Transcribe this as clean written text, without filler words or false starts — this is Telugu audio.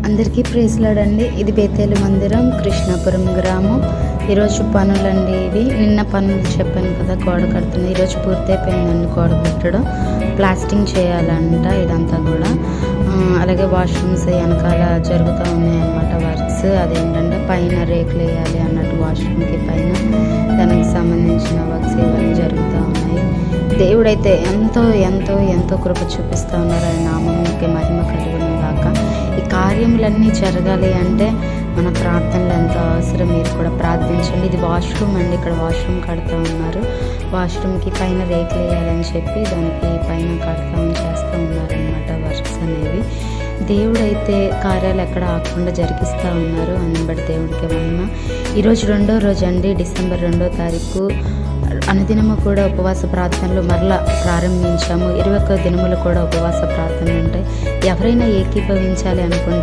అందరికీ ప్రేస్లాడండి. ఇది బేతేలు మందిరం, కృష్ణాపురం గ్రామం. ఈరోజు పనులండి ఇవి. నిన్న పనులు చెప్పాను కదా, గోడ కడుతుంది. ఈరోజు పూర్తయిపోయిందండి గోడ కట్టడం. ప్లాస్టింగ్ చేయాలంట ఇదంతా కూడా. అలాగే వాష్రూమ్స్ వెనకాల జరుగుతూ ఉన్నాయి అన్నమాట వర్క్స్. అదేంటంటే పైన రేకులు వేయాలి అన్నట్టు, వాష్రూమ్కి పైన దానికి సంబంధించిన వర్క్స్ ఇవన్నీ జరుగుతూ ఉన్నాయి. దేవుడైతే ఎంతో ఎంతో ఎంతో కృప చూపిస్తూ ఉన్నారు. ఆయన నామముకి మహిమ కలుగును గాక. ఈ కార్యములన్నీ జరగాలి అంటే మన ప్రార్థనలు ఎంతో అవసరం. మీరు కూడా ప్రార్థించండి. ఇది వాష్రూమ్ అండి, ఇక్కడ వాష్రూమ్ కడుతూ ఉన్నారు. వాష్రూమ్కి పైన రేకులు వేయాలని చెప్పి దానికి పైన చేస్తూ ఉన్నారనమాట వర్క్స్ అనేవి. దేవుడైతే కార్యాలు ఎక్కడ ఆకుండా జరిగిస్తూ ఉన్నారు. అందుబట్టి దేవుడికి మహిమ. ఈరోజు 2వ రోజు అండి, డిసెంబర్ 2వ తారీఖు. అనుదినము కూడా ఉపవాస ప్రార్థనలు మరలా ప్రారంభించాము. 21 దినములు కూడా ఉపవాస ప్రార్థనలు ఉంటాయి. ఎవరైనా ఏకీభవించాలి అనుకుంటే